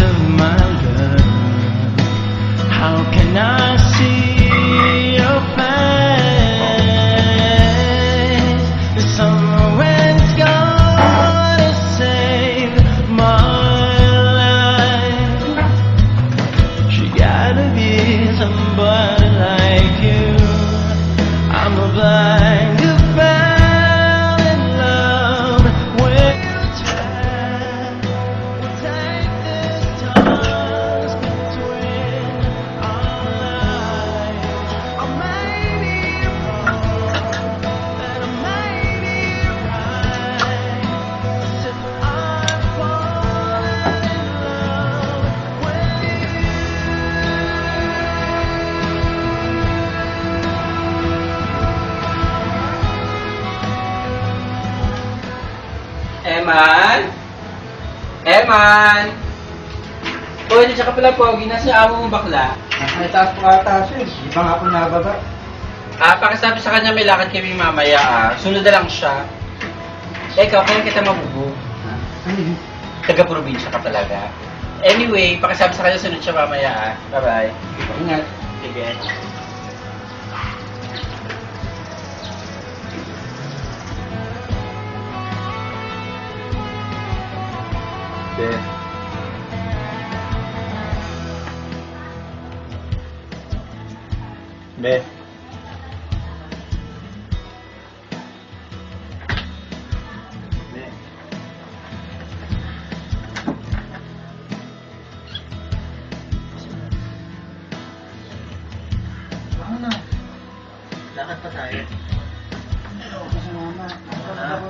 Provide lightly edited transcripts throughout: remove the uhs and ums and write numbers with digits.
of my love. How can I see your face? The summer wind's gonna save my life. She gotta be somebody like you. I'm a blind who fell in love with time. We'll take this turns between our lives. I may be wrong, and I may be right. If I fall in love with you. Eman? Eman? Uy, nandiyan ka pala, Pogi. Nasa amo mo bakla? May taas po ata siya. Di ba nga po nababa? Pakisabi sa kanya may lakad kami mamaya. Sunod na lang siya. Ikaw, kaya kita mabubo. Taga-probinsya ka talaga. Anyway, pakisabi sa kanya sunod siya mamaya. Bye-bye. Ingat. Sige. Be. Be. Be. Ako na. Lakad pa tayo. Ako sa mama.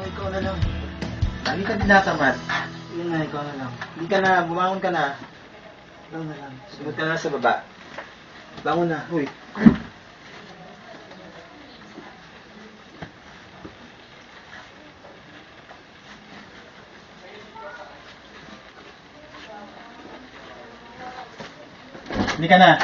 Ikaw na lang. Lagi ka tinatamad. Yun na, ikaw na lang. Hindi ka na, bumangon ka na. Ikaw na lang. Sumunod ka na sa baba. Bangon na. Uy. Hindi ka na.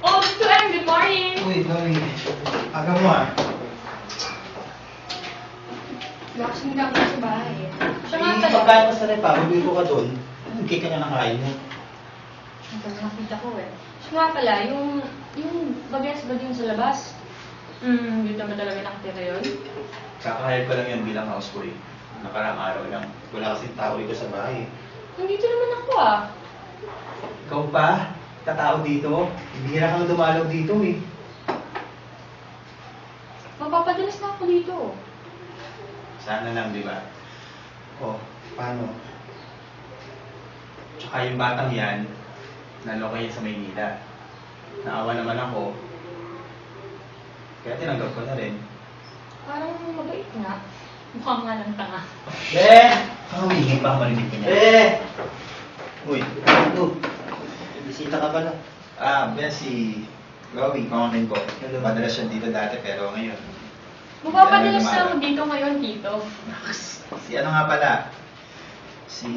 Oh, Mr. M, good morning! Uy, Dory. Aga mo ah. Relaxing lang ako sa bahay. Siya nga pala. Pagkain mo sa repa, bibili ko ka doon. Hindi ka na nakain mo. Ito na nakita ko eh. Siya nga pala, yung bagets ba din sa labas? Dito ba talaga nakatira yun? Kakahire ko lang yan bilang houseboy. Nakarang araw lang. Wala kasing tao dito sa bahay. Nandito naman ako ah. Ikaw pa? Katao dito? Bihira kang dumalaw dito eh. Mapapadalas na ako dito. Sana lang, di ba? O, paano? Tsaka yung batang yan, naloko yan sa Maynila. Naawa naman ako. Kaya tinanggap ko na rin. Parang mabait nga. Mukhang nga ng tanga. Humihingi pa ako marinig ko niya. Uy, ito. Bisita ka pala. Si Gawi, pamangkin ko. Madalas siya dito dati pero ngayon. Mapapadalas na ako dito ngayon, Tito. Si ano nga pala? Si...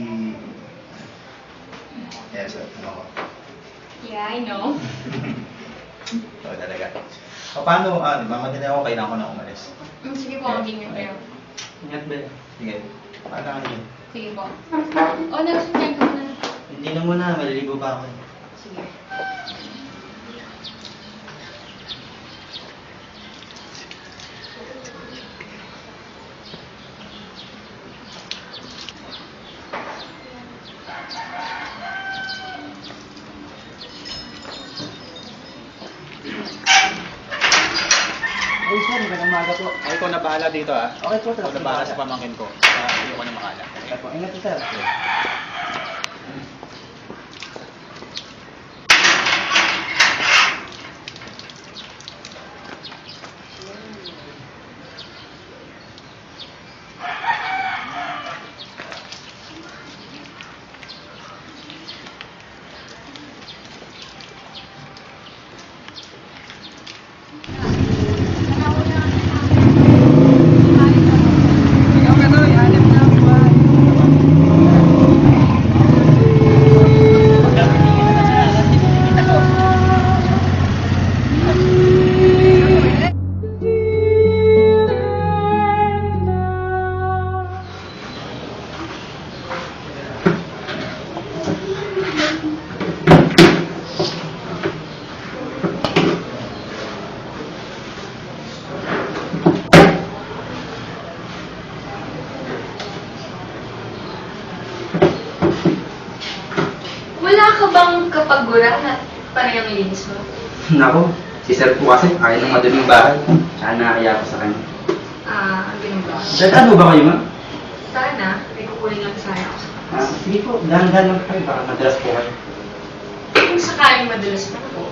Yes, ano ko? Yeah, I know. Oo talaga. O paano, di ba madali ako, kailangan ko na umalis. Sige po, ang ganyan kayo. Ingat ba? Sige. Paano ka niyo? Sige po. Oh, nagsundan ko na. Hindi na muna, maliligo pa ako. Sige. Ay, sorry, magandang umaga po. Ay, ikaw na bahala dito ah. Okay po, Ikaw na bahala sa pamangkin ko. Hindi ko na makala. Okay po, ingat po, sir. bang kapag gura na parang ang linis mo? Nako, si Sir po kasi ayaw ng maduming bahay. Tsaka nakakaya ko sa kanya. Ang ganun ba? Dadaan mo ba kayo, ma'am? Sana, may kukunin lang sana ako. Sige po, dahan-dahan lang kayo. Baka madalas po kayo. Kung sakaling madalas na ako,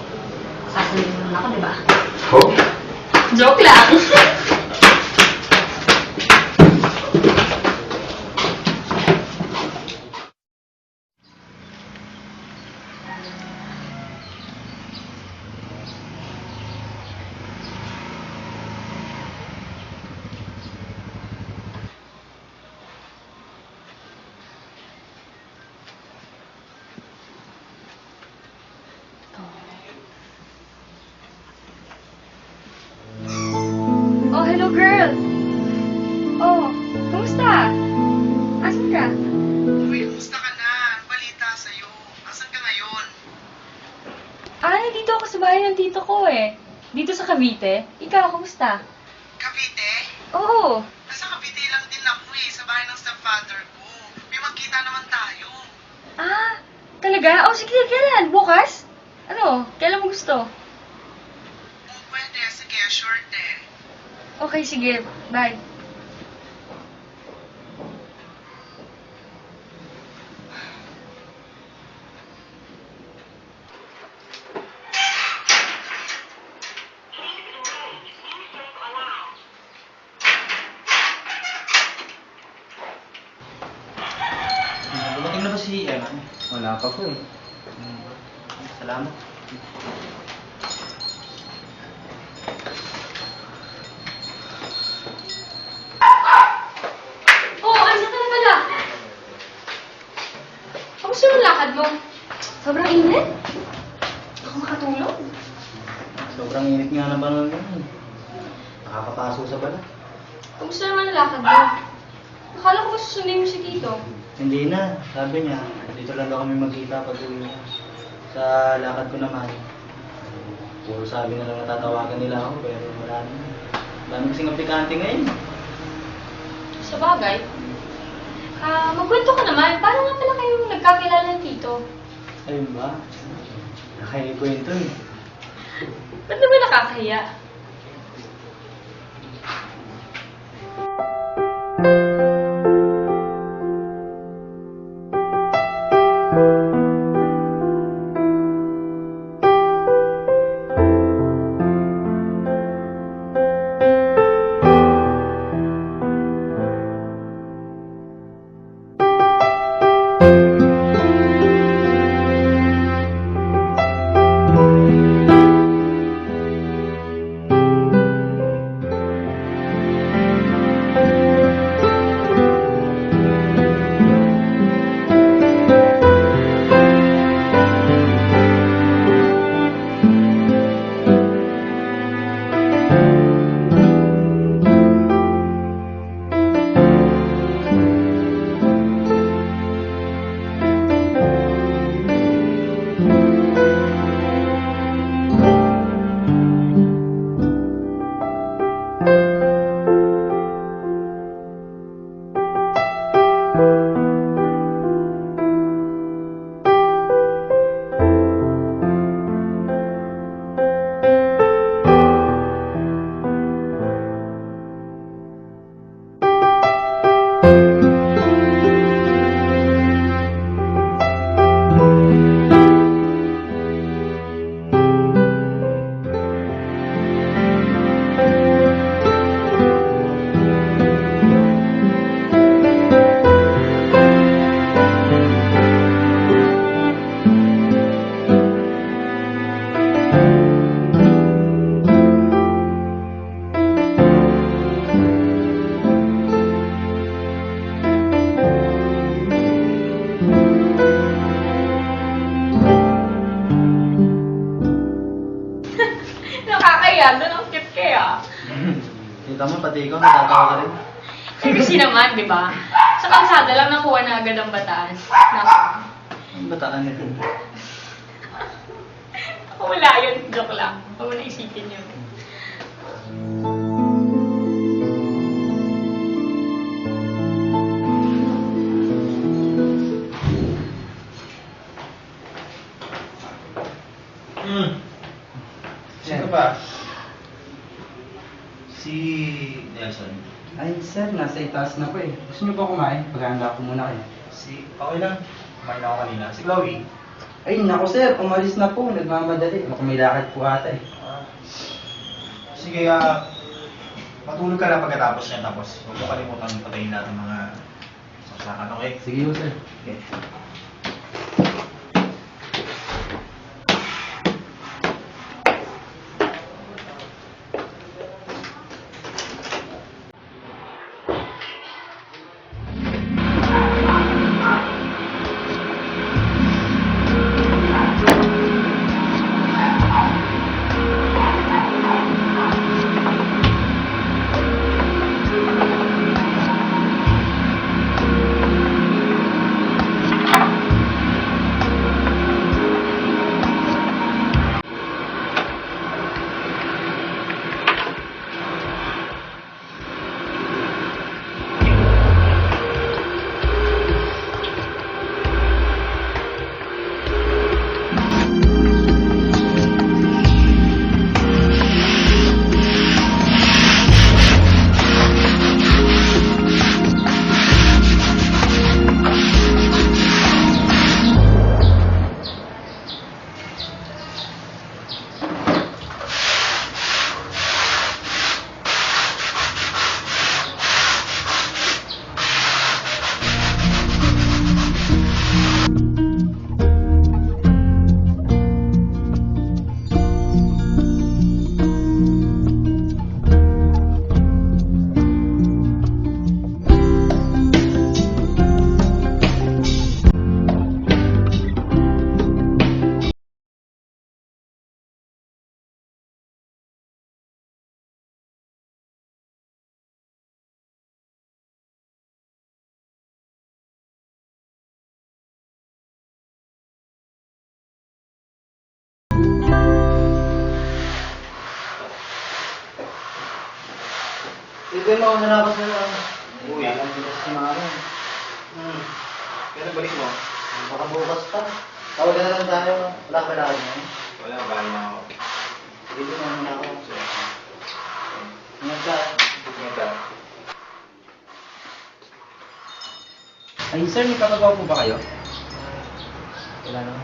sasabihin mo naman ako, di ba? Ho? Joke lang! Oh, hello girl! Oh, kumusta? Asan ka? Uy, kumusta ka na? Balita sa'yo. Asan ka ngayon? Nandito ako sa bahay ng tito ko eh. Dito sa Cavite. Ikaw, kumusta? Cavite? Oo. Nasa Cavite lang din ako sa bahay ng stepfather ko. May magkita naman tayo. Talaga? Oh, sige, kailan? Bukas? Ano? Kailan mo gusto? Kung pwede, sige, sure din. Okay, sige. Bye. Dumating na ba si Emma? Wala pa po eh. Salamat. Oh, ano ka na pala? Kamusta yung lakad mo? Sobrang init? Ako makatulog? Sobrang init nga na ba naman? Nakakapaso sa balat. Kamusta naman ang lakad mo? Akala ko ba susundin mo si Tito? Hindi na. Sabi niya, dito lang daw kami magkita pag uwi niya. Sa lakad ko naman. Puro sabi na lang natatawagan nila ako, pero wala naman. Dami kasing aplikante ngayon. Sa bagay. Magkwento ka naman. Paano nga pala kayong nagkakilala ng Tito? Ayun ba? Nakaikwento eh. Ba't naman nakakahiya? Nakakaya, doon ang cute kaya. Kita mo, pati ikaw natatawa ka rin. Eh, kasi naman, di ba? Sa kalsada lang nakuha na agad ang bataan. Naku. Ang bataan nito. Ako wala yun. Joke lang. Huwag mo na isipin yun. Ay, sir, nasa itaas na po eh. Gusto niyo ba kumain? Paghahanda ko muna kayo. Okay lang. Kumain ako kanina. Si Chloe. Ay, naku sir, umalis na po. Nagmamadali. Baka may lakad po ata eh. Sige, matulog ka na pagkatapos yan. Tapos huwag mo kalimutan patayin natin mga saksakan, okay? Sige po, sir. Okay. Sige mo, hanapos na lang. Uy. Alam ko na si Mama. Kaya balik mo? Baka bukas pa. Tawag na lang tayo. Wala ka lakad mo. Wala, bahay na ako. Sige mo muna ako. Ingat ka. Ingat ka. Ay, sir, may papagawa po ba kayo? Wala na.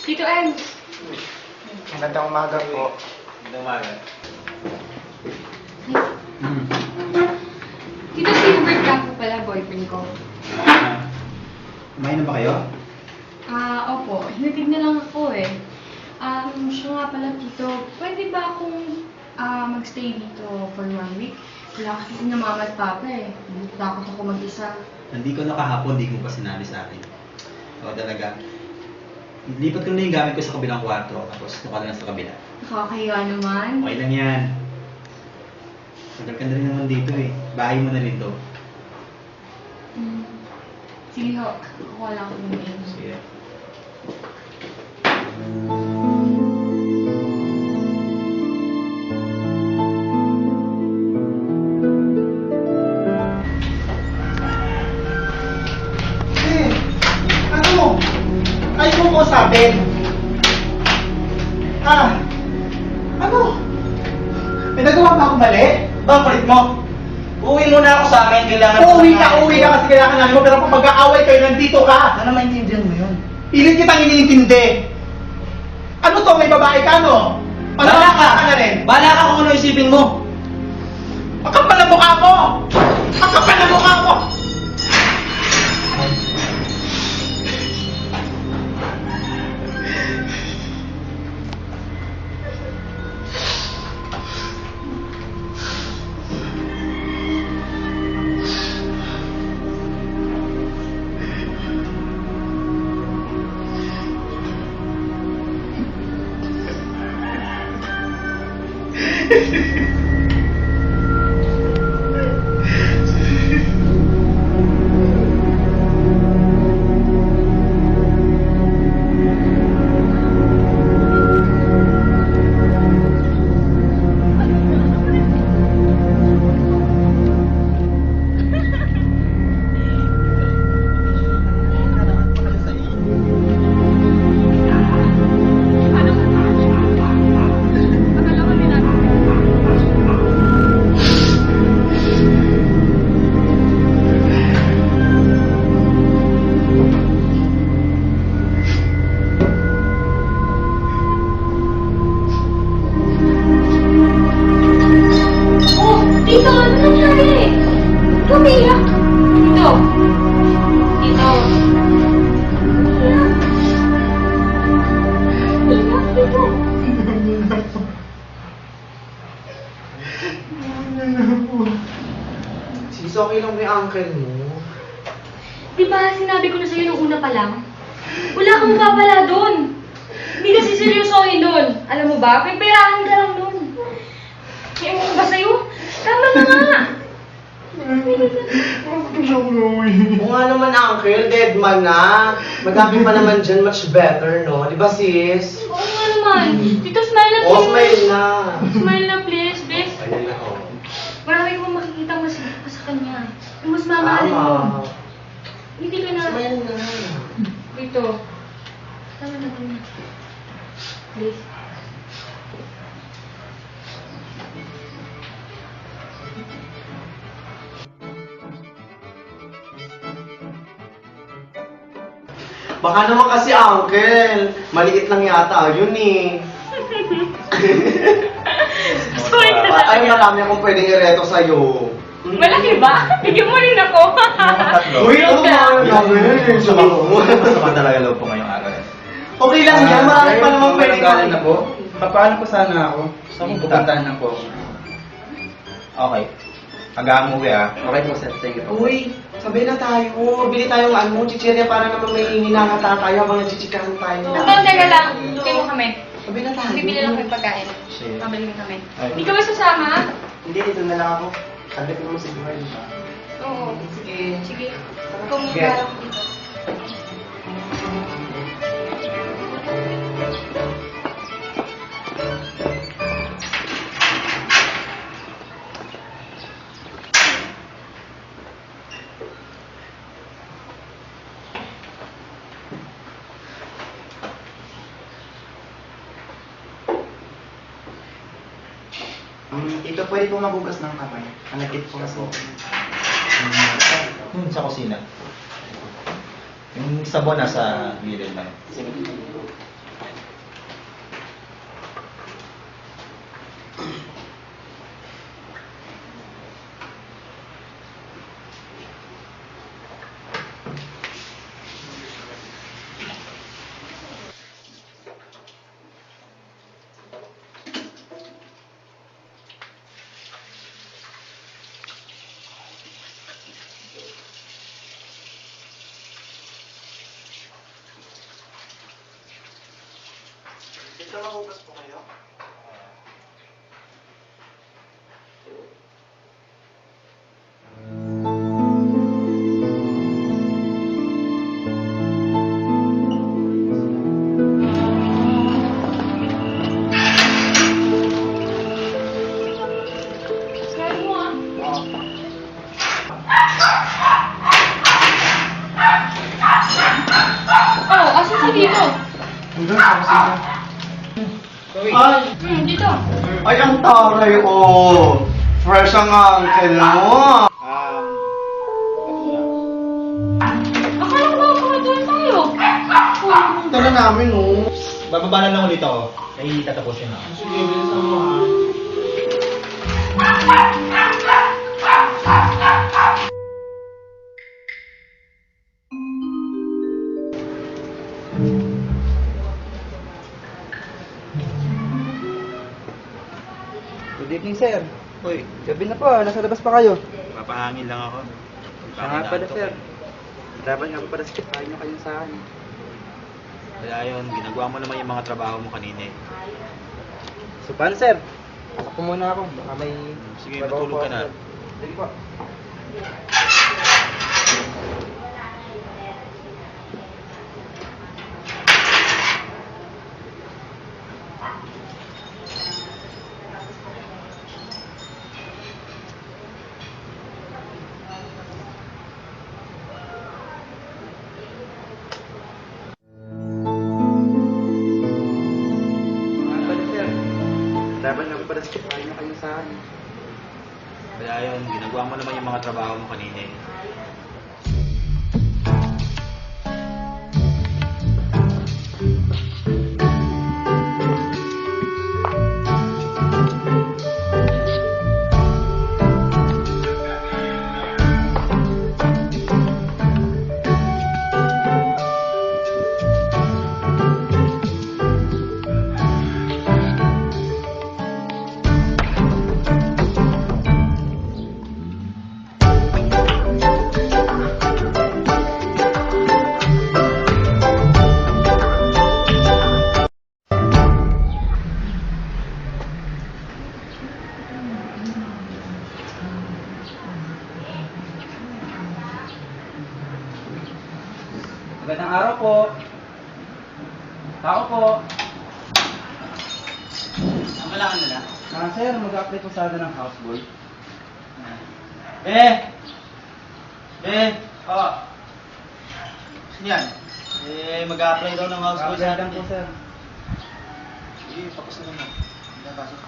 Tito Ems, Magandang umaga po. Magandang umaga. Tito si Hubert ka po pala, boyfriend ko. Kumain na ba kayo? Opo. Hinatid na lang ako eh. Siya nga pala, Tito, pwede ba akong magstay dito for 1 week? Wala kasi si mama at papa eh. Takot ako mag-isa. Hindi ko na kahapon, hindi ko pa sinabi sa akin. O talaga, lipat ko na yung gamit ko sa kabilang kwarto, tapos doon ka na lang sa kabila. Nakakahiya naman. Okay lang yan. Tagal ka na rin naman dito eh. Bahay mo na rin to. Sige ho, kukuha lang ako ng game. Sige. Ano? Ayaw mo sabihin. Ano? May nagawa ba akong mali? Ba, palit mo. Uwi muna ako sa amin. Kailangan Uwi ka kasi kailangan namin mo. Pero kung mag-aaway kayo, nandito ka. Ano maintindihan mo yun? Pilit kitang iniintindi. Ano to? May babae ka, no? Bala ka! na rin. Bala ka kung ano isipin mo. Ang kapal na mukha mo! Ang kapal na mukha mo! Oh, Tito, ano nangyari? Umiyak. Tito. Tito. Iyak, Tito. Sis, okay lang ba yung uncle mo? Di ba sinabi ko na sa'yo nung una pa lang? Wala kang mapapala doon. Hindi kasi seryosohin doon. Alam mo ba, may perahan ka lang doon. Ewan ko ba sa'yo? Tama na nga. Oo nga naman, uncle. Dead man na. Madami pa naman dyan, much better, no? Di ba, sis? Oo nga naman. Tito, smile na Oo, please. smile na. Smile na please, please. Ayun na, oh. Marami kang makikita mas pa sa kanya. Yung mas mamahalin mo. Tama. Hindi ka na... Smile na. Dito. Tama na kanya. Please. Baka naman kasi, uncle. Maliit lang yata yun eh. Sorry ka na. Ay, marami akong pwedeng ireto sa'yo. Malaki ba? Bigyan mo rin ako. Uy, ano Joke ba? lang. Masama talaga loob ko ngayong araw. Okay lang yan, marami pa naman pwedeng galing na po. Papaano po sana ako? Saan mo pupuntahan na po? Okay. Hanggang umuwi ah. Okay po, sir. Thank you po. Uy, sabay na tayo. Bili tayong chichirya para naman may hinangata tayo habang nagchichikahan tayo. Nandun, teka lang. Hindi mo kami. Sabay na tayo. Bibili lang kami pagkain. Sige. Pabili mo kami. Ay. Hindi ka ba sasama? Hindi, dito na lang ako. Sabi ko mo siguro. Oo. Sige. Sige. Kung Sige. magkaroon ko dito. Ito pwede po magugas ng kamay. Anakit po kasi. Sa kusina. Yung sabon nasa gilid lang. Dito magugas po kayo. Smile mo ah. Oh, asan si Dito? Ay, Dito. ay ang taray oh. Fresh ang uncle mo. Akala ko ba kumatuan tayo? Tala namin oh. Bababa na lang ulit ako. Ay, tatapusin na. Sige, bilisan mo ha. Good evening, sir. Uy, Gabi na po. Nasa labas pa kayo? papahangin lang ako. Siya nga pala, sir. Dapat nga pa pala sa tayo nyo kayong sa akin. Kaya yun, ginagawa mo naman yung mga trabaho mo kanina eh. So, paano, sir? Ako muna ako. Baka may... Sige, magawa matulog po ka na. ako. Sige po. Laban lang para sa kayo na kayo sa akin. Kaya yun, ginagawa mo naman yung mga trabaho mo kanina eh. Magandang araw po. Tao po. Ang kailangan nila? Sir, mag-apply po sana ng houseboy. Oh. Sino yan? Mag-a-apply daw ng houseboy sa atin. po, sir. Sige, tapos na naman. Pasok.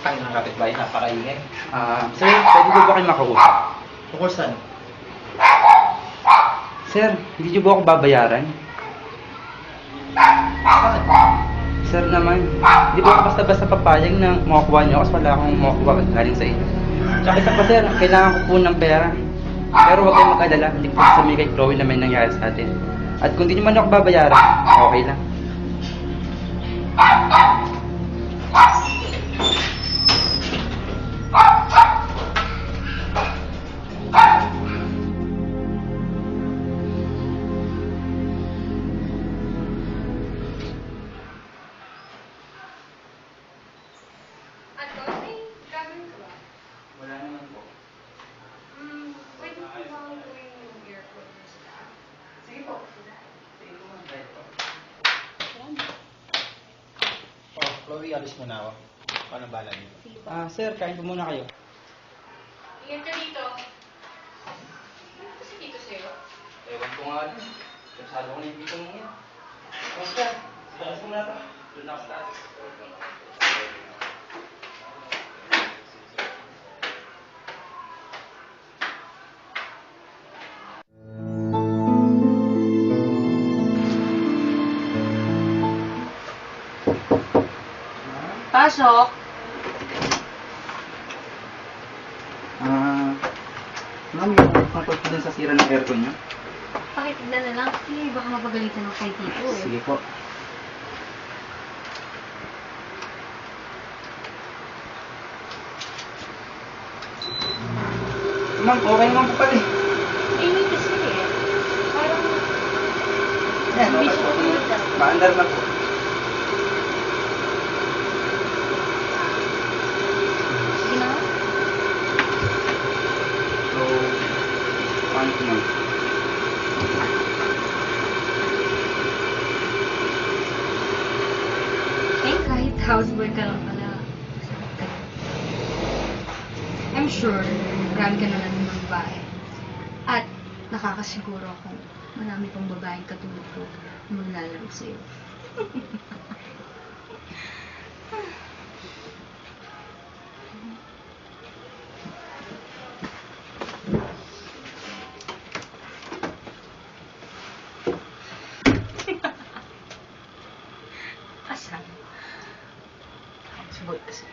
Ay, mga kapitbahay, napakaingay. Sir, pwede po ba kayo makausap? Tungkol saan? Sir, hindi niyo ba ako babayaran? Bakit? Sir naman, hindi po ako basta-basta papayag na makakuha niyo ako kasi wala akong makakuha galing sa inyo. Tsaka isa pa sir, kailangan ko po ng pera. Pero huwag kayong mag-alala, hindi po sasabihin kay Chloe na may nangyari sa atin. At kung di niyo man ako babayaran, okay lang. Ano? May gagawin ka ba? Wala naman po. Pwede mo ba gawin yung aircon mo sa Sige po. Sige po, mag-try po. Oh, Chloe, alis muna ako. Paano bala dito? Sir, kain po muna kayo. Ingat ka dito. Ano kasi dito sa'yo? Ewan ko nga din. Kasado ko na yung dito mo yan. Sir, silakas mo na ito. Doon ako sa taas. Pasok. Ma'am, yung tungkol po dun sa sira ng aircon niyo? Pakitignan na lang kasi baka mapagalitan ng kay Tito eh. Sige po. Ma'am, okay naman po pala eh. Hindi kasi eh. Parang Yan, Hindi okay siya po. kumita. Maandar na po. sige na. So, paano po ma'am? Eh, kahit houseboy ka lang pala. I'm sure, marami ka naman ng mga babae. At nakakasiguro akong marami pang babaeng katulad ko na maglalaro sa'yo. Asan? Suboy kasi.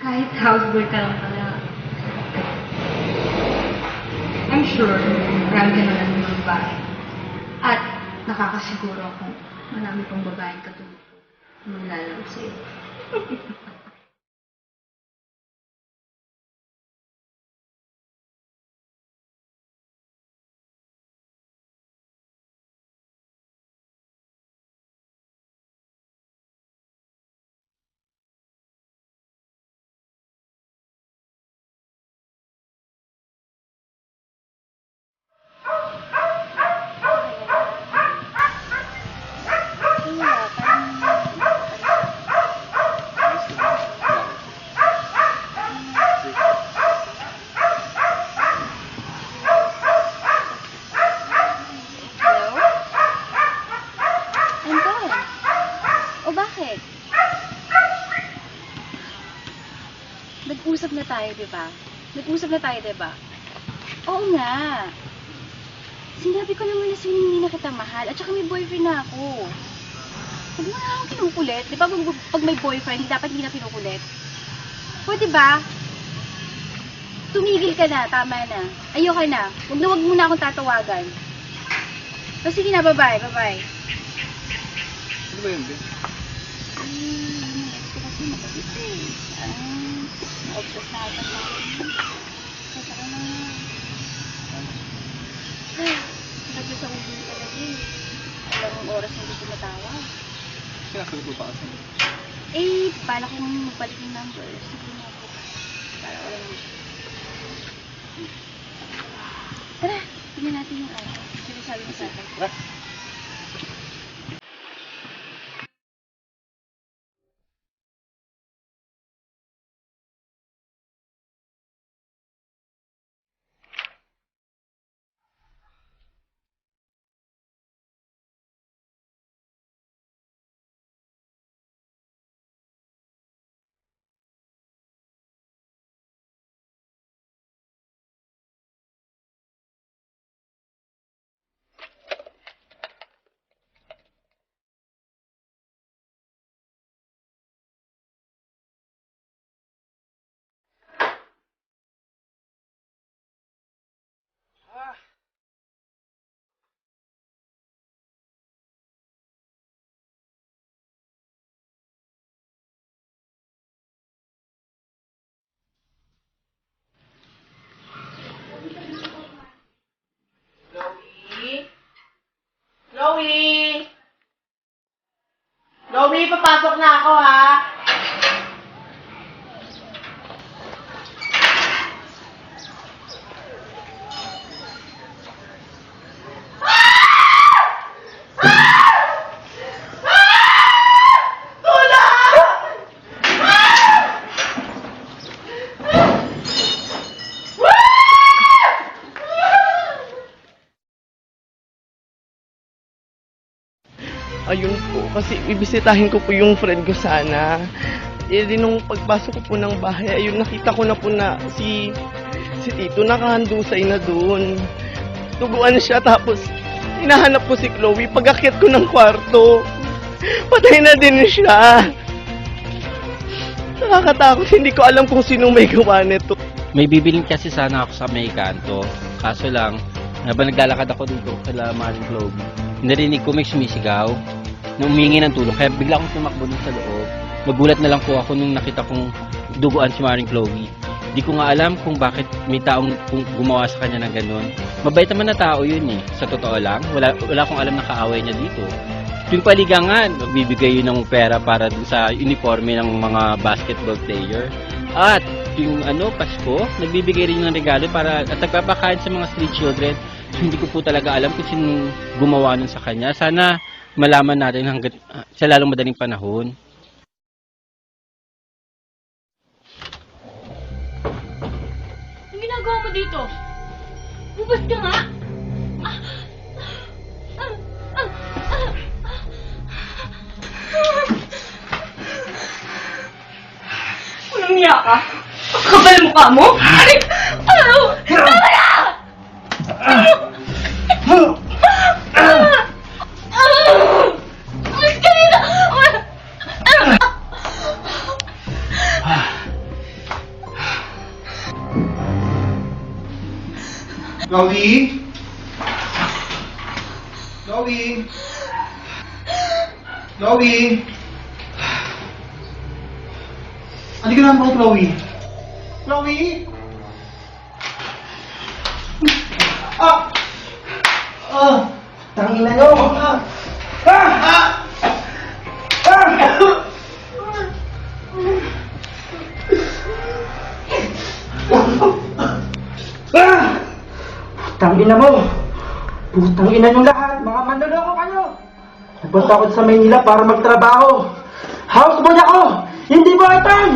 Kahit houseboy ka lang pala, I'm sure marami ka naman ng mga babae. At nakakasiguro akong marami pang babaeng katulad ko na maglalaro sa'yo. Hello? Anton? O bakit? Nag-usap na tayo, di ba? Nag-usap na tayo, di ba? Oo nga. Sinabi ko naman na sa'yo hindi na kita mahal at saka may boyfriend na ako. Huwag mo na akong kinukulit. Di ba pag may boyfriend, dapat hindi na kinukulit? Pwede ba? Tumigil ka na, tama na. Ayoko na. Huwag mo na akong tatawagan. O sige na, bye-bye, bye-bye. Ano ba yun, Ben? Next ko kasi mababit eh. Na-obsess na ata sa akin. Kaya ka na. Nag-obsess ako din talaga eh. Alam mong oras na gusto matawag. Sinasagot mo pa kasi. Eh, bala kong magbalik yung number. Sige na ako. Para wala naman. Tara, tingnan natin yung araw. Sinasabi mo sa akin. Tara. Chloe! Chloe, papasok na ako, ha? Ayun po, kasi bibisitahin ko po yung friend ko sana. Eh, di nung pagpasok ko po ng bahay, ayun, nakita ko na po na si Tito nakahandusay na doon. Tuguan siya, tapos hinahanap ko si Chloe. Pag-akyat ko ng kwarto, patay na din siya. Nakakatakot, hindi ko alam kung sinong may gawa nito. May bibilin kasi sana ako sa may kanto. Kaso lang, habang naglalakad ako dito, kala Maring Chloe, narinig ko may sumisigaw na humingi ng tulong. Kaya bigla akong tumakbo dun sa loob. Nagulat na lang po ako nung nakita kong duguan si Maring Chloe. Di ko nga alam kung bakit may taong gumawa sa kanya ng ganun. Mabait naman na tao yun eh. Sa totoo lang, wala akong alam na kaaway niya dito. Tuwing paligangan, magbibigay yun ng pera para dun sa uniforme ng mga basketball player. At yung Pasko, nagbibigay rin ng regalo para at nagpapakain sa mga street children. Hindi ko po talaga alam kung sino gumawa nun sa kanya. Sana malaman natin hanggang sa lalong madaling panahon. Anong ginagawa mo dito? Bubas ka nga! Walang niya ka? Kapal mukha mo? Ay! Tama na! Mas ka dito! Chloe? Chloe? Chloe? Ano ginagawa mo, Chloe? Chloe? Tangina nyo! Tangina mo! Putang ina nyo lahat! Mga manloloko kayo! Nagpunta ako sa Maynila para magtrabaho! Houseboy ako! Hindi mo itan!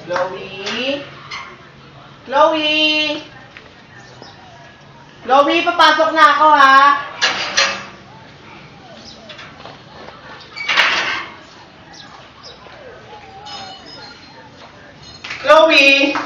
Chloe? Chloe? Chloe, papasok na ako, ha? Chloe?